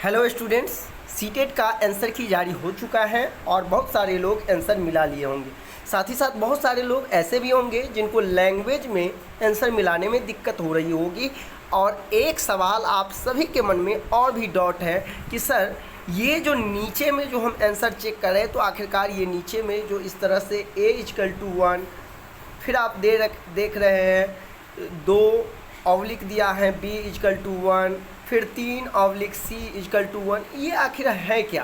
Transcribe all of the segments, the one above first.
Hello students, CTET का answer की जारी हो चुका है और बहुत सारे लोग आंसर मिला लिए होंगे। साथ ही साथ बहुत सारे लोग ऐसे भी होंगे जिनको लैंग्वेज में आंसर मिलाने में दिक्कत हो रही होगी। और एक सवाल आप सभी के मन में और भी डाउट है कि सर ये जो नीचे में जो हम आंसर चेक कर रहे हैं तो आखिरकार ये नीचे में जो इस तरह से a=1, फिर आप देख रहे हैं 2 दिया है b=1, फिर 3/c=1, ये आखिर है क्या।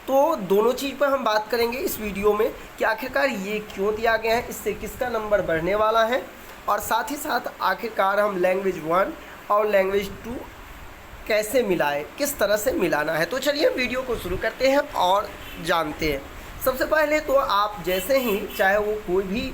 तो दोनों चीज़ पर हम बात करेंगे इस वीडियो में कि आखिरकार ये क्यों दिया गया है, इससे किसका नंबर बढ़ने वाला है, और साथ ही साथ आखिरकार हम लैंग्वेज 1 और लैंग्वेज 2 कैसे मिलाएं, किस तरह से मिलाना है। तो चलिए वीडियो को शुरू करते हैं और जानते हैं। सबसे पहले तो आप जैसे ही चाहे वो कोई भी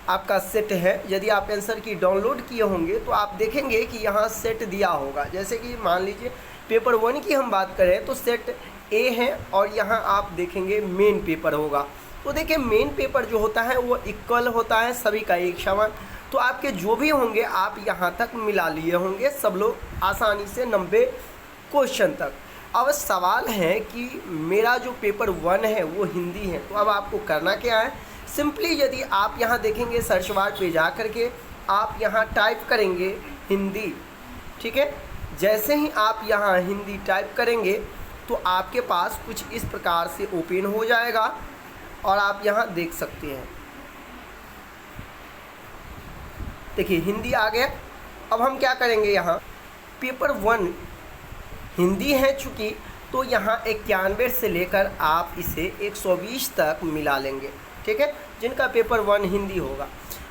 आपका सेट है, यदि आप आंसर की डाउनलोड किए होंगे तो आप देखेंगे कि यहाँ सेट दिया होगा। जैसे कि मान लीजिए पेपर 1 की हम बात करें तो सेट ए है और यहाँ आप देखेंगे मेन पेपर होगा। तो देखिए मेन पेपर जो होता है वो इक्वल होता है, सभी का एक समान। तो आपके जो भी होंगे आप यहाँ तक मिला लिए होंगे सब लोग आसानी से 90 क्वेश्चन तक। अब सवाल है कि मेरा जो पेपर 1 है वो हिंदी है, तो अब आपको करना क्या है, सिंपली यदि आप यहाँ देखेंगे सर्च बार पे जा करके आप यहाँ टाइप करेंगे हिंदी, ठीक है। जैसे ही आप यहाँ हिंदी टाइप करेंगे तो आपके पास कुछ इस प्रकार से ओपन हो जाएगा और आप यहाँ देख सकते हैं। देखिए हिंदी आ गया। अब हम क्या करेंगे, यहाँ पेपर 1 हिंदी है चूँकि, तो यहाँ 91 से लेकर आप इसे 120 तक मिला लेंगे, ठीक है, जिनका पेपर 1 हिंदी होगा।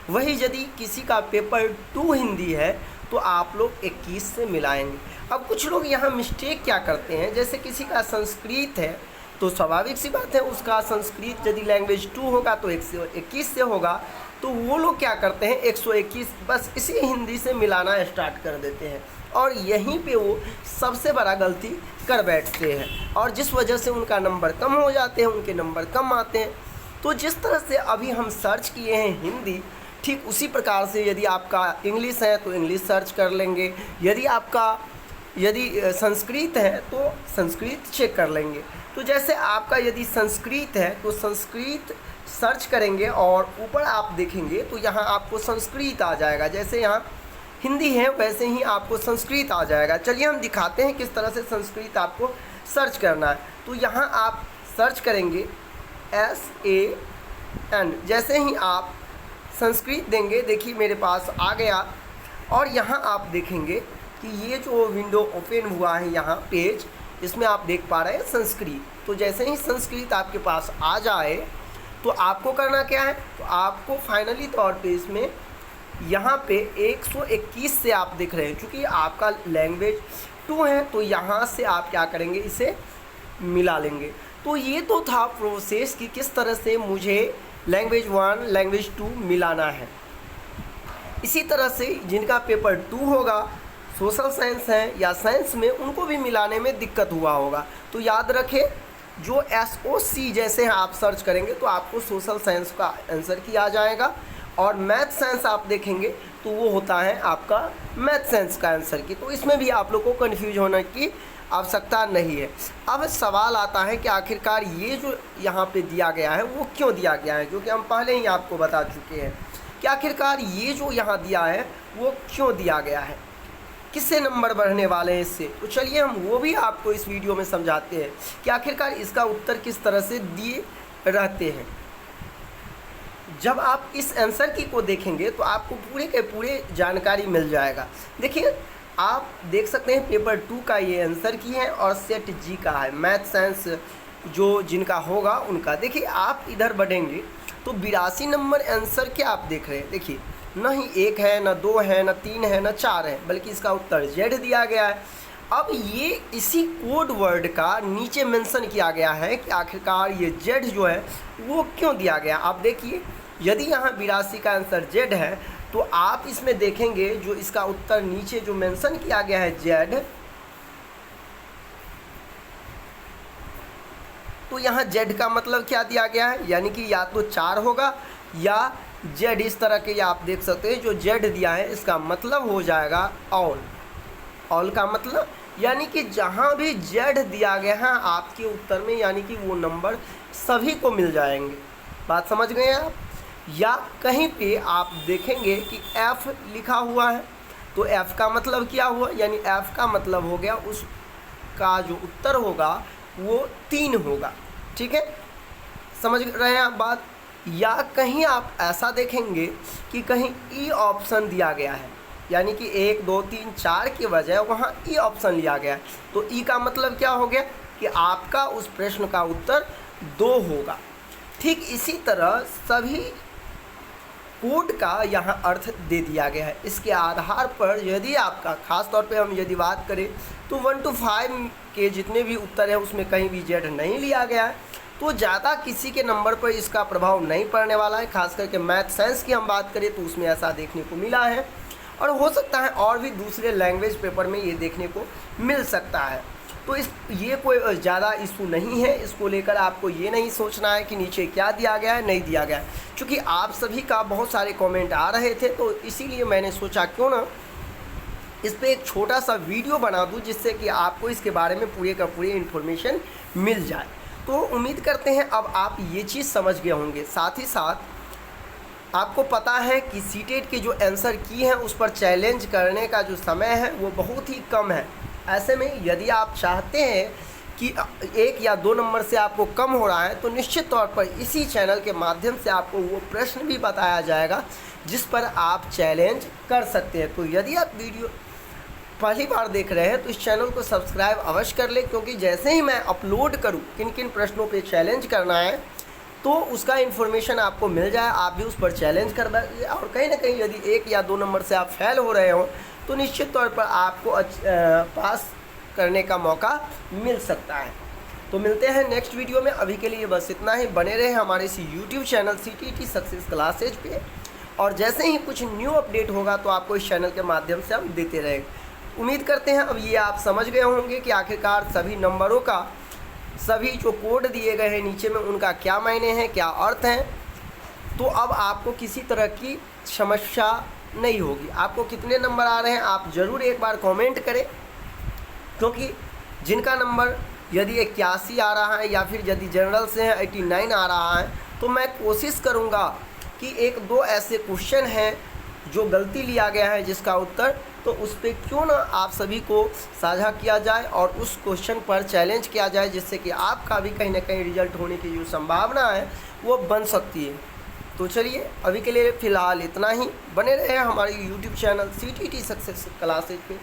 वही यदि किसी का पेपर 2 हिंदी है तो आप लोग 21 से मिलाएंगे। अब कुछ लोग यहाँ मिस्टेक क्या करते हैं, जैसे किसी का संस्कृत है तो स्वाभाविक सी बात है उसका संस्कृत यदि लैंग्वेज 2 होगा तो 121 से होगा, तो वो लोग क्या करते हैं 121 बस इसी हिंदी से मिलाना स्टार्ट कर देते हैं और यहीं पे वो सबसे बड़ा गलती कर बैठते हैं और जिस वजह से उनका नंबर कम हो जाते हैं, उनके नंबर कम आते हैं। तो जिस तरह से अभी हम सर्च किए हैं हिंदी, ठीक उसी प्रकार से यदि आपका इंग्लिश है तो इंग्लिश सर्च कर लेंगे, यदि संस्कृत है तो संस्कृत चेक कर लेंगे। तो जैसे आपका यदि संस्कृत है तो संस्कृत सर्च करेंगे और ऊपर आप देखेंगे तो यहाँ आपको संस्कृत आ जाएगा। जैसे यहाँ हिंदी है वैसे ही आपको संस्कृत आ जाएगा। चलिए हम दिखाते हैं किस तरह से संस्कृत आपको सर्च करना है। तो यहाँ आप सर्च करेंगे SAN, जैसे ही आप संस्कृत देंगे देखिए मेरे पास आ गया और यहाँ आप देखेंगे कि ये जो विंडो ओपन हुआ है यहाँ पेज, इसमें आप देख पा रहे हैं संस्कृत। तो जैसे ही संस्कृत आपके पास आ जाए तो आपको करना क्या है, तो आपको फाइनली तौर पे इसमें यहाँ पे 121 से आप देख रहे हैं, क्योंकि आपका लैंग्वेज 2 है तो यहाँ से आप क्या करेंगे, इसे मिला लेंगे। तो ये तो था प्रोसेस कि किस तरह से मुझे लैंग्वेज 1 लैंग्वेज 2 मिलाना है। इसी तरह से जिनका पेपर 2 होगा, सोशल साइंस है या साइंस में, उनको भी मिलाने में दिक्कत हुआ होगा। तो याद रखें जो SOC जैसे आप सर्च करेंगे तो आपको सोशल साइंस का आंसर की आ जाएगा और मैथ साइंस आप देखेंगे तो वो होता है आपका मैथ साइंस का आंसर की। तो इसमें भी आप लोग को कन्फ्यूज होने की आवश्यकता नहीं है। अब सवाल आता है कि आखिरकार ये जो यहाँ पे दिया गया है वो क्यों दिया गया है, जो कि हम पहले ही आपको बता चुके हैं कि आखिरकार ये जो यहाँ दिया है वो क्यों दिया गया है, किससे नंबर बढ़ने वाले हैं इससे। तो चलिए हम वो भी आपको इस वीडियो में समझाते हैं कि आखिरकार इसका उत्तर किस तरह से दिए रहते हैं। जब आप इस आंसर की को देखेंगे तो आपको पूरे के पूरे जानकारी मिल जाएगा। देखिए आप देख सकते हैं पेपर 2 का ये आंसर की है और सेट जी का है, मैथ साइंस जो जिनका होगा उनका। देखिए आप इधर बढ़ेंगे तो 82 नंबर आंसर क्या आप देख रहे हैं, देखिए न ही 1 है, न 2 है, न 3 है, न 4 है, बल्कि इसका उत्तर जेड दिया गया है। अब ये इसी कोड वर्ड का नीचे मेंशन किया गया है कि आखिरकार ये जेड जो है वो क्यों दिया गया। आप देखिए यदि यहाँ 82 का आंसर जेड है तो आप इसमें देखेंगे जो इसका उत्तर नीचे जो मेंशन किया गया है जेड, तो यहाँ जेड का मतलब क्या दिया गया है, यानी कि या तो 4 होगा या जेड इस तरह के आप देख सकते हैं। जो जेड दिया है इसका मतलब हो जाएगा ऑल। ऑल का मतलब यानी कि जहाँ भी जेड दिया गया है आपके उत्तर में, यानी कि वो नंबर सभी को मिल जाएंगे। बात समझ गए आप? या कहीं पे आप देखेंगे कि एफ लिखा हुआ है, तो एफ का मतलब क्या हुआ, यानी एफ का मतलब हो गया उसका जो उत्तर होगा वो 3 होगा। ठीक है, समझ रहे हैं आप बात? या कहीं आप ऐसा देखेंगे कि कहीं ई ऑप्शन दिया गया है, यानी कि 1 2 3 4 के बजाय वहाँ ई ऑप्शन लिया गया है, तो ई का मतलब क्या हो गया कि आपका उस प्रश्न का उत्तर 2 होगा। ठीक इसी तरह सभी कोड का यहाँ अर्थ दे दिया गया है। इसके आधार पर यदि आपका खास तौर पे हम यदि बात करें तो 1 to 5 के जितने भी उत्तर हैं उसमें कहीं भी जेड नहीं लिया गया है, तो ज़्यादा किसी के नंबर पर इसका प्रभाव नहीं पड़ने वाला है। खास करके मैथ साइंस की हम बात करें तो उसमें ऐसा देखने को मिला है, और हो सकता है और भी दूसरे लैंग्वेज पेपर में ये देखने को मिल सकता है। तो ये कोई ज़्यादा इशू नहीं है, इसको लेकर आपको ये नहीं सोचना है कि नीचे क्या दिया गया है नहीं दिया गया है, क्योंकि आप सभी का बहुत सारे कमेंट आ रहे थे, तो इसीलिए मैंने सोचा क्यों ना इस पर एक छोटा सा वीडियो बना दूं, जिससे कि आपको इसके बारे में पूरे का पूरी इन्फॉर्मेशन मिल जाए। तो उम्मीद करते हैं अब आप ये चीज़ समझ गए होंगे। साथ ही साथ आपको पता है कि सीटेट के जो आंसर की हैं उस पर चैलेंज करने का जो समय है वो बहुत ही कम है। ऐसे में यदि आप चाहते हैं कि 1 या 2 नंबर से आपको कम हो रहा है, तो निश्चित तौर पर इसी चैनल के माध्यम से आपको वो प्रश्न भी बताया जाएगा जिस पर आप चैलेंज कर सकते हैं। तो यदि आप वीडियो पहली बार देख रहे हैं तो इस चैनल को सब्सक्राइब अवश्य कर लें, क्योंकि जैसे ही मैं अपलोड करूं किन किन प्रश्नों पे चैलेंज करना है तो उसका इन्फॉर्मेशन आपको मिल जाए, आप भी उस पर चैलेंज कर पाइए। और कहीं ना कहीं यदि 1 या 2 नंबर से आप फेल हो रहे हो तो निश्चित तौर पर आपको पास करने का मौका मिल सकता है। तो मिलते हैं नेक्स्ट वीडियो में, अभी के लिए बस इतना ही। बने रहे हमारे इसी YouTube channel CTT success classes पे, और जैसे ही कुछ न्यू अपडेट होगा तो आपको इस चैनल के माध्यम से हम देते रहेंगे। उम्मीद करते हैं अब ये आप समझ गए होंगे कि आखिरकार सभी नंबरों का, सभी जो कोड दिए गए हैं नीचे में, उनका क्या मायने हैं, क्या अर्थ हैं। तो अब आपको किसी तरह की समस्या नहीं होगी। आपको कितने नंबर आ रहे हैं आप ज़रूर एक बार कमेंट करें, क्योंकि जिनका नंबर यदि 81 आ रहा है या फिर यदि जनरल से है 89 आ रहा है, तो मैं कोशिश करूँगा कि 1-2 ऐसे क्वेश्चन हैं जो गलती लिया गया है जिसका उत्तर, तो उस पर क्यों ना आप सभी को साझा किया जाए और उस क्वेश्चन पर चैलेंज किया जाए, जिससे कि आपका भी कहीं ना कहीं रिजल्ट होने की जो संभावना है वो बन सकती है। तो चलिए अभी के लिए फ़िलहाल इतना ही। बने रहे हमारे YouTube channel CTT success classes पे।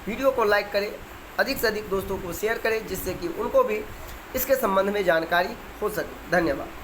वीडियो को लाइक करें, अधिक से अधिक दोस्तों को शेयर करें, जिससे कि उनको भी इसके संबंध में जानकारी हो सके। धन्यवाद।